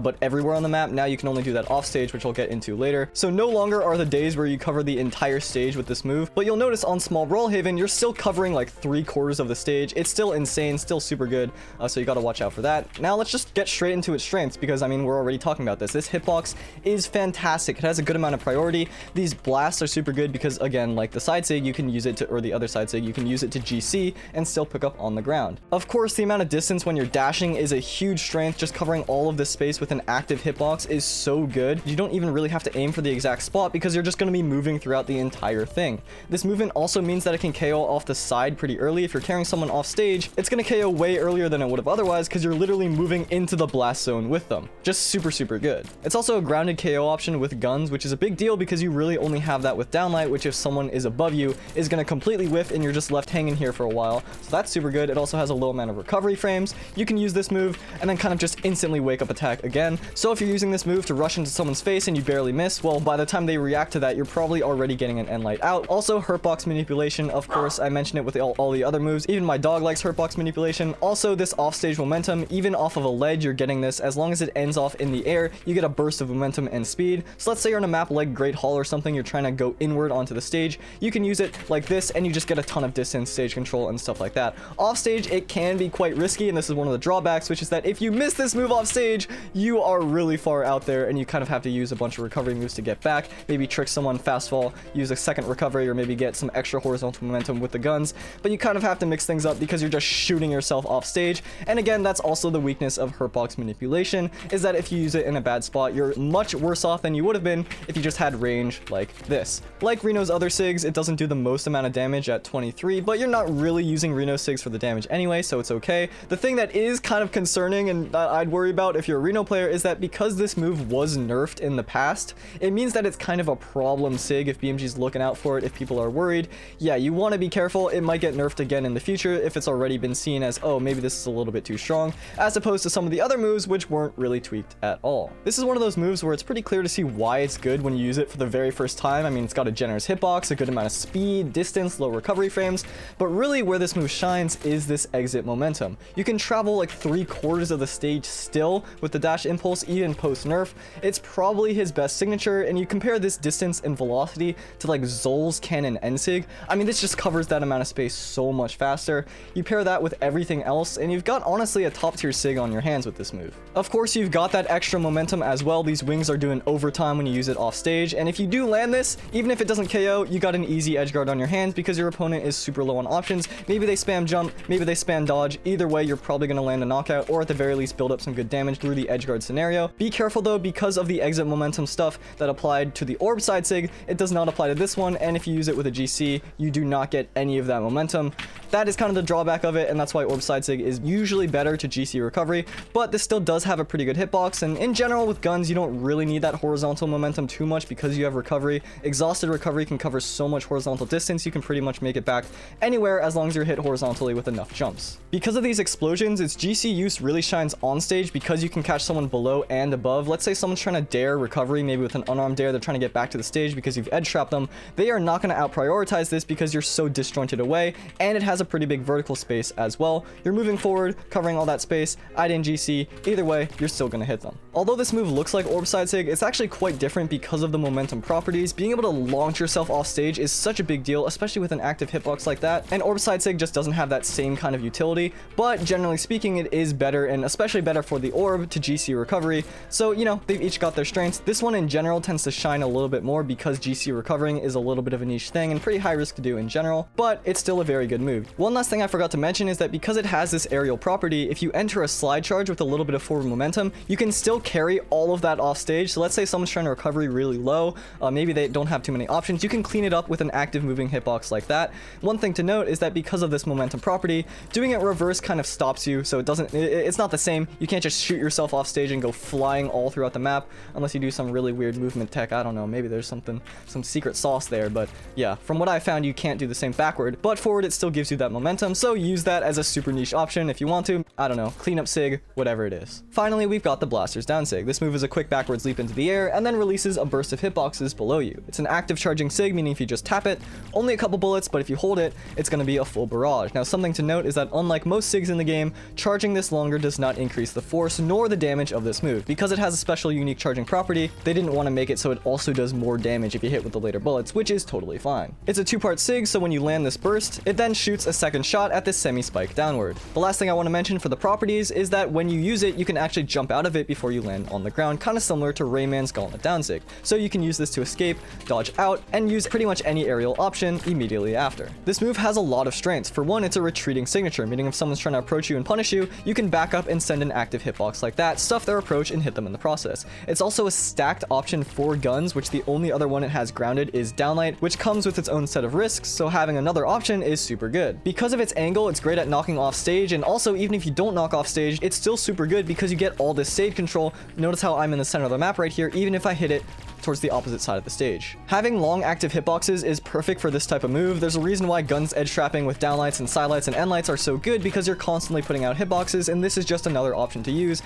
but everywhere on the map. Now you can only do that off stage, which I'll get into later. So no longer are the days where you cover the entire stage with this move, but you'll notice on small Brawlhaven, you're still covering like 3/4 of the stage. It's still insane, still super good, so you got to watch out for that. Now let's just get straight into its strengths, because I mean, we're already talking about this. This hitbox is fantastic. It has a good amount of priority. These blasts are super good because, again, like the side sig, you can use it to, or the other side sig, you can use it to GC and still pick up on the ground. Of course, the amount of distance when you're dashing is a huge strength. Just covering all of this space with an active hitbox is so good. You don't even really have to aim for the exact spot because you're just going to be moving throughout the entire thing. This movement also means that it can KO off the side pretty early. If you're carrying someone off stage, it's going to KO way earlier than it would have otherwise because you're literally moving into the blast zone with them. Just super good. It's also a grounded KO option with guns, which is a big deal because you really only have that with downlight, which if someone is above you is going to completely whiff and you're just left hanging here for a while. So that's super good. It also has a low amount of recovery frames. You can use this move and then kind of just instantly wake up attack again. So if you're using this move to rush into someone's face and you barely miss, well, by the time they react to that, you're probably already getting an end light out. Also, hurtbox manipulation, of course, I mentioned it with all the other moves. Even my dog likes hurtbox manipulation. Also, this offstage momentum, even off of a ledge, you're getting this. As long as it ends off in the air, you get a burst of momentum and speed. So let's say you're on a map like Great Hall or something, you're trying to go inward onto the stage. You can use it like this and you just get a ton of distance, stage control, and stuff like that. Offstage, it can be quite risky, and this is one of the drawbacks, which is that if you miss this move off stage, you are really far out there and you kind of have to use a bunch of recovery moves to get back. Maybe trick someone, fast fall, use a second recovery, or maybe get some extra horizontal momentum with the guns. But you kind of have to mix things up because you're just shooting yourself off stage. And again, that's also the weakness of hurtbox manipulation, is that if you use it in a bad spot, you're much worse off than you would have been if you just had range like this. Like Reno's other SIGs, it doesn't do the most amount of damage at 23, but you're not really using Reno SIGs for the damage anyway, so it's okay. The thing that is kind of concerning and I'd worry about if you're a Reno player is that because this move was nerfed in the past, it means that it's kind of a problem SIG if BMG's looking out for it, if people are worried. Yeah, you want to be careful. It might get nerfed again in the future if it's already been seen as, oh, maybe this is a little bit too strong, as opposed to some of the other moves which weren't really tweaked at all. This is one of those moves where it's pretty clear to see why it's good when you use it for the very first time. I mean, it's got a generous hitbox, a good amount of speed, distance, low recovery frames, but really where this move shines is this exit momentum. You can travel like 3/4 of the stage still with the dash impulse, even post nerf. It's probably his best signature, and you compare this distance and velocity to like Zol's Cannon NSig. I mean, this just covers that amount of space so much faster. You pair that with everything else, and you've got honestly a top tier SIG on your hands with this move. Of course, you've got that extra momentum as well. These wings are doing overtime when you use it off stage, and if you do land this, even if it doesn't KO, you got an easy edge guard on your hands because your opponent is super low on options. Maybe they spam jump, maybe they spam dodge. Either way, you're probably going to land a knockout, or at the very least build up some good damage through the edgeguard scenario. Be careful though, because of the exit momentum stuff that applied to the Orb side sig, it does not apply to this one, and if you use it with a GC, you do not get any of that momentum. That is kind of the drawback of it, and that's why Orb side sig is usually better to GC recovery, but this still does have a pretty good hitbox, and in general with guns, you don't really need that horizontal momentum too much because you have recovery. Exhausted recovery can cover so much horizontal distance, you can pretty much make it back anywhere as long as you're hit horizontally with enough jumps. Because of these explosions, its GC use really shines on stage because you can catch someone below and above. Let's say someone's trying to dare recovery, maybe with an unarmed dare, they're trying to get back to the stage because you've edge trapped them. They are not going to out prioritize this because you're so disjointed away, and it has a pretty big vertical space as well. You're moving forward, covering all that space. I didn't GC. Either way, you're still going to hit them. Although this move looks like Orb side sig, it's actually quite different because of the momentum properties. Being able to launch yourself off stage is such a big deal, especially with an active hitbox like that, and Orb side sig just doesn't have that same kind of utility, but generally speaking, it is better, and especially better for the Orb to GC recovery. So, you know, they've each got their strengths. This one in general tends to shine a little bit more because GC recovering is a little bit of a niche thing and pretty high risk to do in general, but it's still a very good move. One last thing I forgot to mention is that because it has this aerial property, if you enter a slide charge with a little bit of forward momentum, you can still carry all of that off stage. So let's say someone's trying to recovery really low, maybe they don't have too many options, you can clean it up with an active moving hitbox like that. One thing to note is that because of this momentum property, doing it reverse kind of stops you, so it's not the same. You can't just shoot yourself off stage and go flying all throughout the map unless you do some really weird movement tech. I don't know, maybe there's some secret sauce there, but yeah, from what I found, you can't do the same backward, but forward it still gives you that momentum, so use that as a super niche option if you want to. I don't know, cleanup sig, whatever it is. Finally, we've got the blasters down sig. This move is a quick backwards leap into the air and then releases a burst of hitboxes below you. It's an active charging sig, meaning if you just tap it, only a couple bullets, but if you hold it, it's going to be a full barrage. Now, something to note is that unlike most sigs in the game, charging this longer does not increase the force nor the damage of this move. Because it has a special unique charging property, they didn't want to make it so it also does more damage if you hit with the later bullets, which is totally fine. It's a two-part sig, so when you land this burst, it then shoots a second shot at this semi-spike downward. The last thing I want to mention for the properties is that when you use it, you can actually jump out of it before you land on the ground, kind of similar to Rayman's Gauntlet down sig. So you can use this to escape, dodge out, and use pretty much any aerial option immediately after. This move has a lot of strengths. For one, it's a retreating signature, meaning if someone's trying to approach you and punish you, you can back up and send an active hitbox like that, stuff their approach and hit them in the process. It's also a stacked option for guns, which the only other one it has grounded is downlight, which comes with its own set of risks, so having another option is super good. Because of its angle, it's great at knocking off stage, and also even if you don't knock off stage, it's still super good because you get all this stage control. Notice how I'm in the center of the map right here, even if I hit it towards the opposite side of the stage. Having long active hitboxes is perfect for this type of move. There's a reason why guns edge trapping with downlights and sidelights and endlights are so good, because you're constantly putting out hitboxes, and this is just another option to use.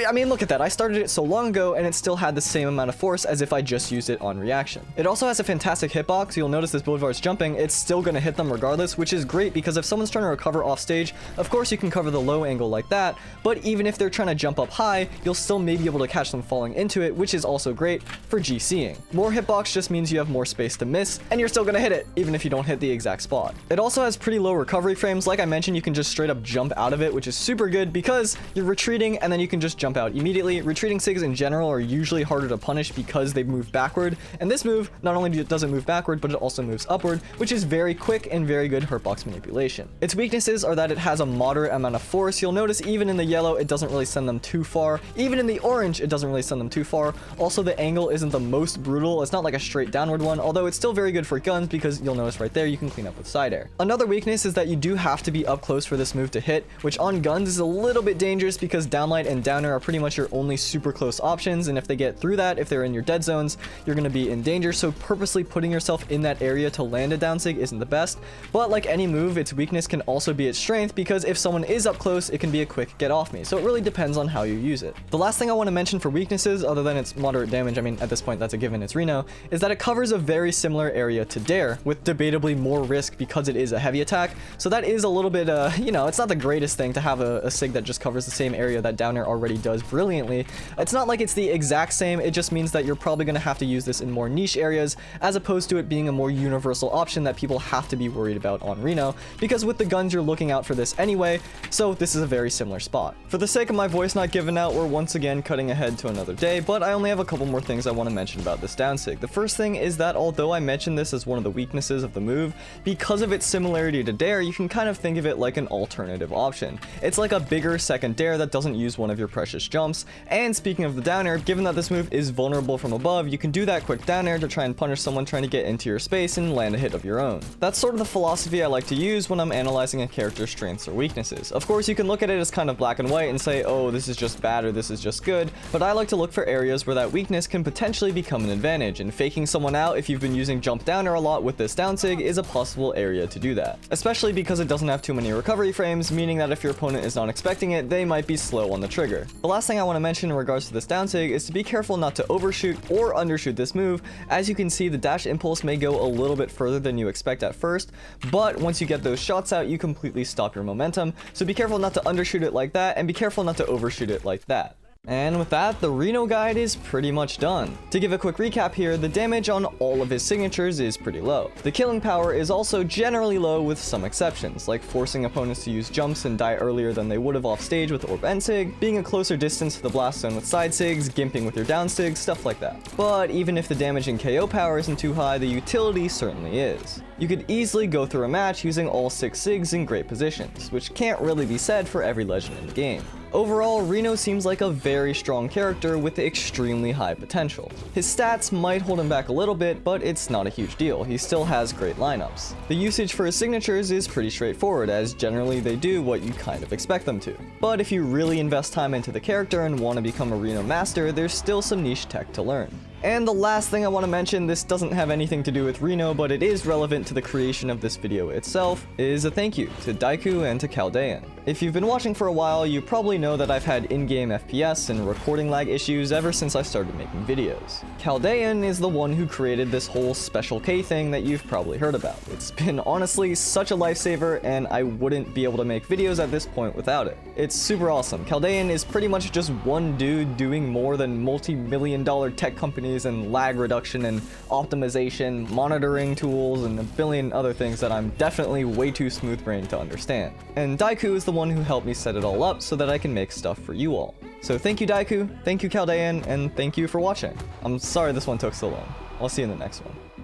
I mean, look at that. I started it so long ago and it still had the same amount of force as if I just used it on reaction. It also has a fantastic hitbox. You'll notice this Boulevard's jumping, it's still going to hit them regardless, which is great because if someone's trying to recover off stage, of course you can cover the low angle like that, but even if they're trying to jump up high, you'll still may be able to catch them falling into it, which is also great for GCing. More hitbox just means you have more space to miss, and you're still going to hit it, even if you don't hit the exact spot. It also has pretty low recovery frames. Like I mentioned, you can just straight up jump out of it, which is super good because you're retreating and then you can just jump out immediately. Retreating sigs in general are usually harder to punish because they move backward, and this move not only does it move backward, but it also moves upward, which is very quick and very good hurtbox manipulation. Its weaknesses are that it has a moderate amount of force. You'll notice even in the yellow, it doesn't really send them too far. Even in the orange, it doesn't really send them too far. Also, the angle isn't the most brutal. It's not like a straight downward one, although it's still very good for guns because you'll notice right there, you can clean up with side air. Another weakness is that you do have to be up close for this move to hit, which on guns is a little bit dangerous because downlight and downer are pretty much your only super close options, and if they get through that, if they're in your dead zones, you're going to be in danger, so purposely putting yourself in that area to land a down sig isn't the best. But like any move, its weakness can also be its strength because if someone is up close, it can be a quick get off me, so it really depends on how you use it. The last thing I want to mention for weaknesses, other than its moderate damage, I mean at this point that's a given, it's Reno, is that it covers a very similar area to Dare, with debatably more risk because it is a heavy attack, so that is a little bit, you know, it's not the greatest thing to have a sig that just covers the same area that Downer already does brilliantly. It's not like it's the exact same, it just means that you're probably going to have to use this in more niche areas, as opposed to it being a more universal option that people have to be worried about on Reno, because with the guns you're looking out for this anyway, so this is a very similar spot. For the sake of my voice not giving out, we're once again cutting ahead to another day, but I only have a couple more things I want to to mention about this downsig. The first thing is that although I mentioned this as one of the weaknesses of the move, because of its similarity to Dare, you can kind of think of it like an alternative option. It's like a bigger second Dare that doesn't use one of your precious jumps, and speaking of the down air, given that this move is vulnerable from above, you can do that quick down air to try and punish someone trying to get into your space and land a hit of your own. That's sort of the philosophy I like to use when I'm analyzing a character's strengths or weaknesses. Of course, you can look at it as kind of black and white and say, oh, this is just bad or this is just good, but I like to look for areas where that weakness can potentially become an advantage, and faking someone out if you've been using jump down air a lot with this downsig is a possible area to do that. Especially because it doesn't have too many recovery frames, meaning that if your opponent is not expecting it, they might be slow on the trigger. The last thing I want to mention in regards to this downsig is to be careful not to overshoot or undershoot this move. As you can see, the dash impulse may go a little bit further than you expect at first, but once you get those shots out, you completely stop your momentum, so be careful not to undershoot it like that, and be careful not to overshoot it like that. And with that, the Reno guide is pretty much done. To give a quick recap here, the damage on all of his signatures is pretty low. The killing power is also generally low with some exceptions, like forcing opponents to use jumps and die earlier than they would have off stage with Orb NSig, being a closer distance to the blast zone with side sigs, gimping with your down sigs, stuff like that. But even if the damage and KO power isn't too high, the utility certainly is. You could easily go through a match using all 6 sigs in great positions, which can't really be said for every legend in the game. Overall, Reno seems like a very strong character with extremely high potential. His stats might hold him back a little bit, but it's not a huge deal. He still has great lineups. The usage for his signatures is pretty straightforward, as generally they do what you kind of expect them to. But if you really invest time into the character and want to become a Reno master, there's still some niche tech to learn. And the last thing I want to mention, this doesn't have anything to do with Reno, but it is relevant to the creation of this video itself, is a thank you to Daiku and to Caldean. If you've been watching for a while, you probably know that I've had in-game FPS and recording lag issues ever since I started making videos. Caldean is the one who created this whole Special K thing that you've probably heard about. It's been honestly such a lifesaver, and I wouldn't be able to make videos at this point without it. It's super awesome. Caldean is pretty much just one dude doing more than multi-million-dollar tech companies and lag reduction and optimization, monitoring tools, and a billion other things that I'm definitely way too smooth-brained to understand. And Daiku is the one who helped me set it all up so that I can make stuff for you all. So thank you Daiku, thank you Caldean, and thank you for watching. I'm sorry this one took so long. I'll see you in the next one.